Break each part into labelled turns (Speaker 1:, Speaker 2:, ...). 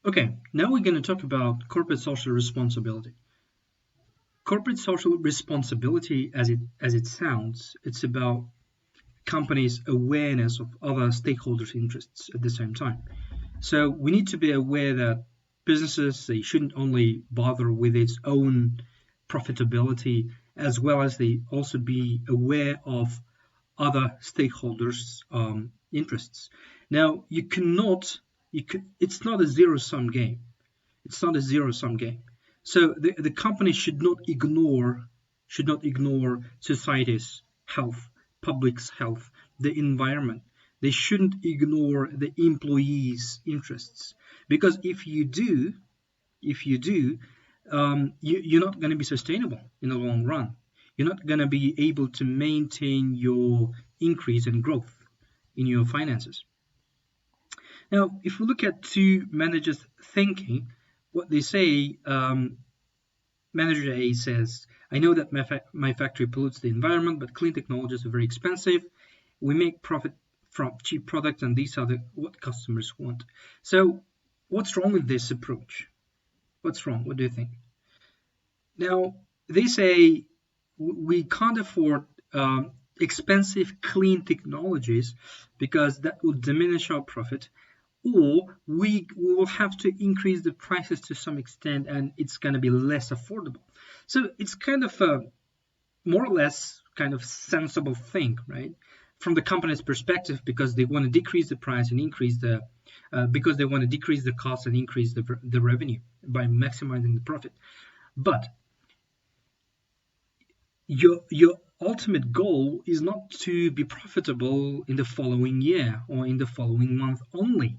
Speaker 1: Okay, now we're going to talk about corporate social responsibility. Corporate social responsibility, as it sounds, it's about companies' awareness of other stakeholders' interests at the same time. So we need to be aware that businesses they shouldn't only bother with its own profitability, as well as they also be aware of other stakeholders' interests. Now you cannot, it's not a zero-sum game. It's not a zero-sum game. So the company should not ignore society's health, public's health, the environment. They shouldn't ignore the employees' interests because if you do, you're not going to be sustainable in the long run. You're not going to be able to maintain your increase and growth in your finances. Now, if we look at two managers thinking, what they say, Manager A says, I know that my factory pollutes the environment, but clean technologies are very expensive. We make profit from cheap products, and these are what customers want. So, what's wrong with this approach? What's wrong? What do you think? Now, they say we can't afford expensive clean technologies because that will diminish our profit, or we will have to increase the prices to some extent and it's going to be less affordable. So it's kind of a more or less kind of sensible thing, right? From the company's perspective, because they want to decrease the price and increase because they want to decrease the cost and increase the revenue by maximizing the profit. But your ultimate goal is not to be profitable in the following year or in the following month only.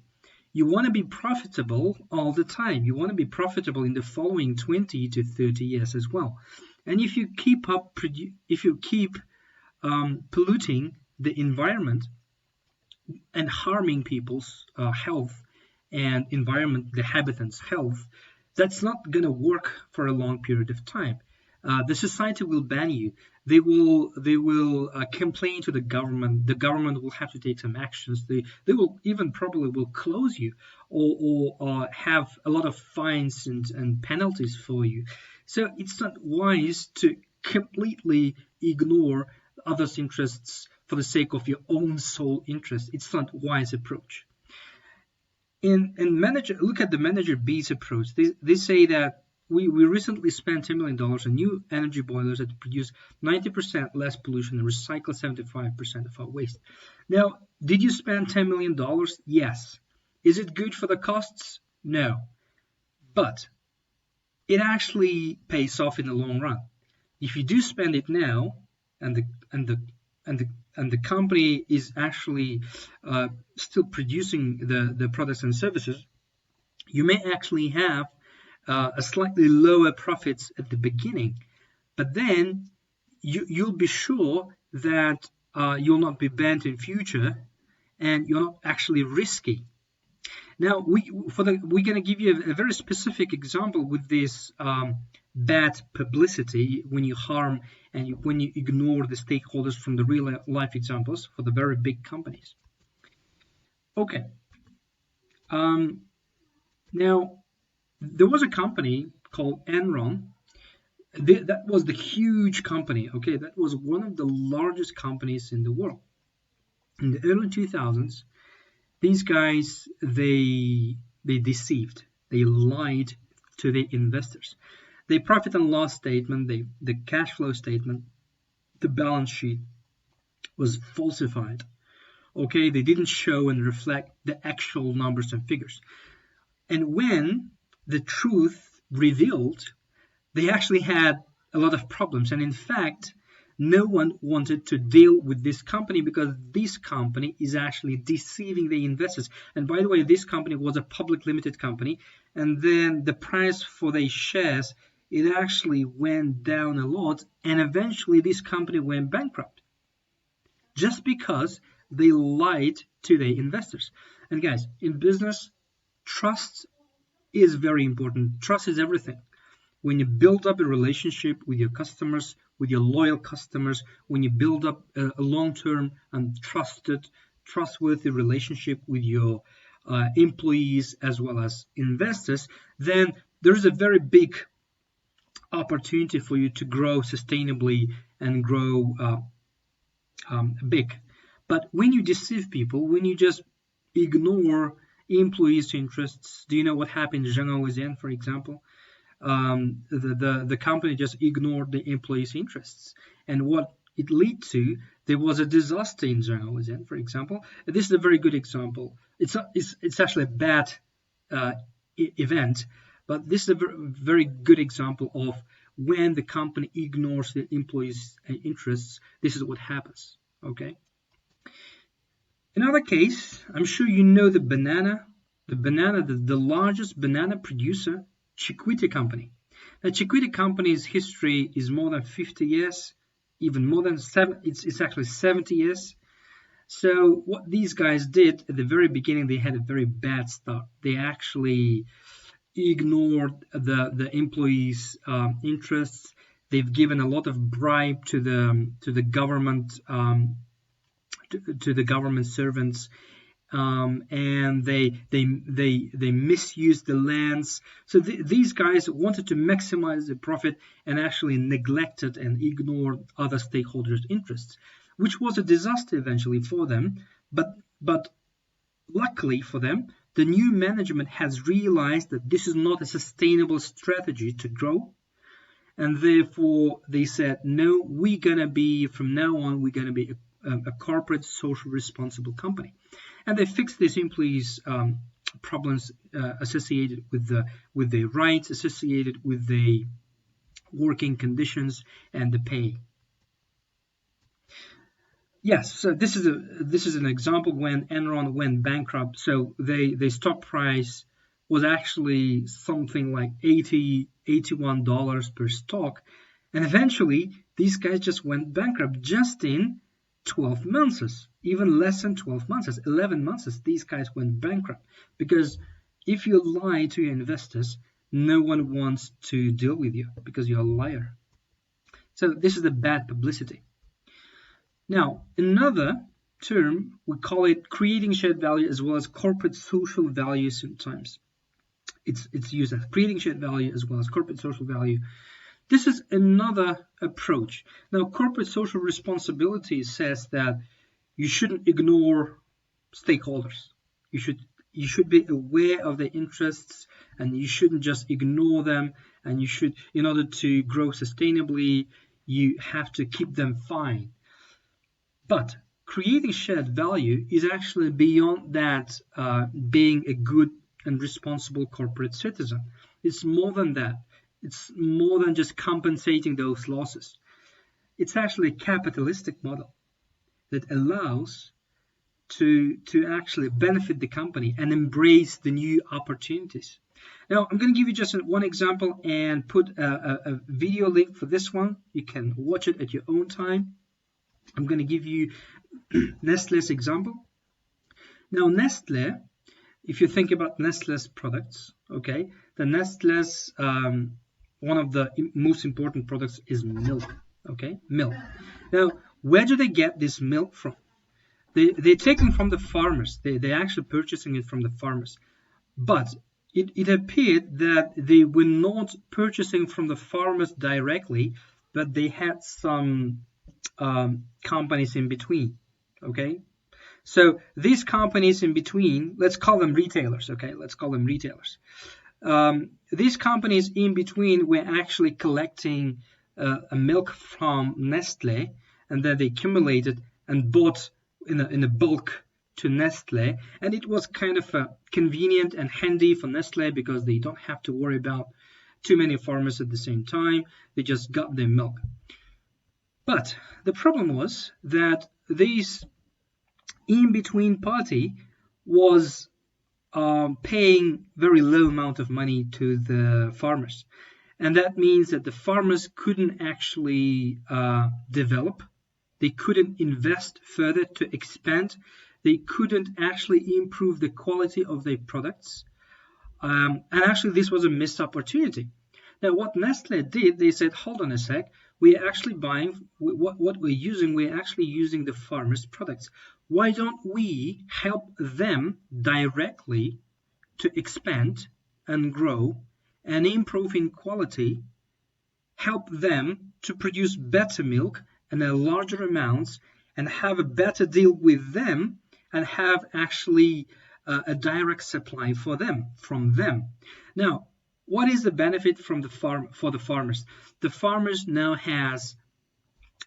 Speaker 1: You want to be profitable all the time. You want to be profitable in the following 20 to 30 years as well. And if you keep polluting the environment and harming people's health and environment, the habitants' health, that's not going to work for a long period of time. The society will ban you. They will complain to the government. The government will have to take some actions. They will even probably will close you or have a lot of fines and penalties for you. So it's not wise to completely ignore others' interests for the sake of your own sole interest. It's not a wise approach. Look at the Manager B's approach. They say that we recently spent $10 million on new energy boilers that produce 90% less pollution and recycle 75% of our waste. Now, did you spend $10 million? Yes. Is it good for the costs? No. But it actually pays off in the long run. If you do spend it now, and the company is actually still producing the products and services, you may actually have a slightly lower profits at the beginning, but then you'll be sure that you'll not be banned in future, and you're not actually risky. Now we're going to give you a very specific example with this bad publicity when you harm and when you ignore the stakeholders from the real life examples for the very big companies. Okay. Now there was a company called Enron. That was the huge company. Okay, that was one of the largest companies in the world. In the early 2000s, these guys they deceived, they lied to the investors. The profit and loss statement, the cash flow statement, the balance sheet was falsified. Okay, they didn't show and reflect the actual numbers and figures. And when the truth revealed, they actually had a lot of problems. And in fact, no one wanted to deal with this company because this company is actually deceiving the investors. And by the way, this company was a public limited company. And then the price for their shares, it actually went down a lot. And eventually this company went bankrupt just because they lied to the investors. And guys, in business, trust is very important. Trust is everything. When you build up a relationship with your customers, with your loyal customers, when you build up a long-term and trustworthy relationship with your employees as well as investors, then there's a very big opportunity for you to grow sustainably and grow big. But when you deceive people, when you just ignore employees' interests, do you know what happened in Zhenghe Wuxian, for example? The company just ignored the employees' interests, and what it led to, there was a disaster in Zhenghe Wuxian, for example. This is a very good example. It's actually a bad event, but this is a very good example of when the company ignores the employees' interests. This is what happens. Okay. Another case, I'm sure you know the largest banana producer, Chiquita Company. Now, Chiquita Company's history is more than 50 years, even more than it's actually 70 years. So what these guys did at the very beginning, they had a very bad start. They actually ignored the employees' interests. They've given a lot of bribe to the government to the government servants, and they misused the lands. So these guys wanted to maximize the profit and actually neglected and ignored other stakeholders' interests, which was a disaster eventually for them. But luckily for them, the new management has realized that this is not a sustainable strategy to grow. And therefore, they said, no, from now on, we're going to be a corporate, social, responsible company. And they fixed these employees' problems associated with their rights, associated with the working conditions and the pay. Yes, so this is an example when Enron went bankrupt. So their stock price was actually something like $81 per stock, and eventually these guys just went bankrupt just in 12 months, even less than 12 months, 11 months. These guys went bankrupt because if you lie to your investors, no one wants to deal with you because you're a liar. So this is the bad publicity. Now, another term, we call it creating shared value as well as corporate social value sometimes. It's used as creating shared value as well as corporate social value. This is another approach. Now, corporate social responsibility says that you shouldn't ignore stakeholders. You should be aware of their interests, and you shouldn't just ignore them. And you should, in order to grow sustainably, you have to keep them fine. But creating shared value is actually beyond that, being a good and responsible corporate citizen. It's more than that. It's more than just compensating those losses. It's actually a capitalistic model that allows to actually benefit the company and embrace the new opportunities. Now, I'm going to give you just one example and put a video link for this one. You can watch it at your own time. I'm going to give you Nestlé's example. Now, Nestlé, if you think about Nestlé's products, okay, the Nestlé's one of the most important products is milk, okay, milk. Now, where do they get this milk from? They're taking from the farmers. They're actually purchasing it from the farmers. But it appeared that they were not purchasing from the farmers directly, but they had some companies in between, okay? So these companies in between, let's call them retailers, okay? Let's call them retailers. These companies in between were actually collecting a milk from Nestlé, and then they accumulated and bought in a bulk to Nestlé, and it was kind of convenient and handy for Nestlé because they don't have to worry about too many farmers at the same time. They just got their milk. But the problem was that this in-between party was paying very low amount of money to the farmers, and that means that the farmers couldn't actually develop. They couldn't invest further to expand. They couldn't actually improve the quality of their products, and actually this was a missed opportunity. Now, what Nestlé did, they said, hold on a sec, we're actually buying what we're using. We're actually using the farmers' products. why don't we help them directly to expand and grow and improve in quality, help them to produce better milk and in larger amounts, and have a better deal with them, and have actually a direct supply for them, from them. Now, what is the benefit from the for the farmers? The farmers now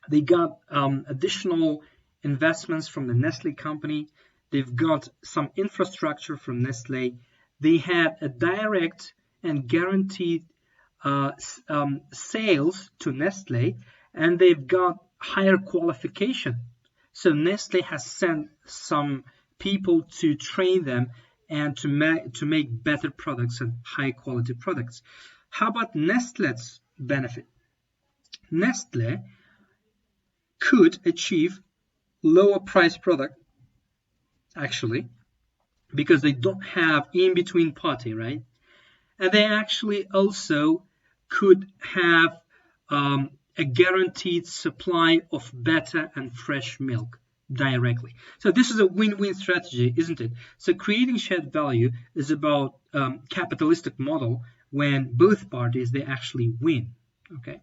Speaker 1: they got additional investments from the Nestle company. They've got some infrastructure from Nestle. They had a direct and guaranteed sales to Nestle, and they've got higher qualification. So Nestle has sent some people to train them and to make better products and high quality products. How about Nestle's benefit? Nestle could achieve lower price product, actually, because they don't have in-between party, right? And they actually also could have a guaranteed supply of better and fresh milk directly. So this is a win-win strategy, isn't it? So creating shared value is about capitalistic model when both parties, they actually win, okay?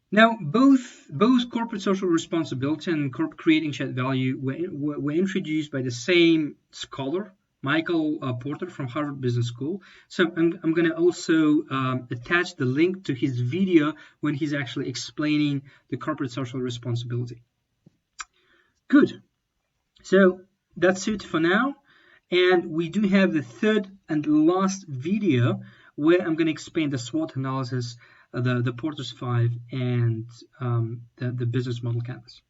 Speaker 1: Now, both corporate social responsibility and creating shared value were introduced by the same scholar, Michael Porter from Harvard Business School. So I'm going to also attach the link to his video when he's actually explaining the corporate social responsibility. Good. So that's it for now. And we do have the third and last video where I'm going to explain the SWOT analysis, the Porter's 5, and the business model canvas.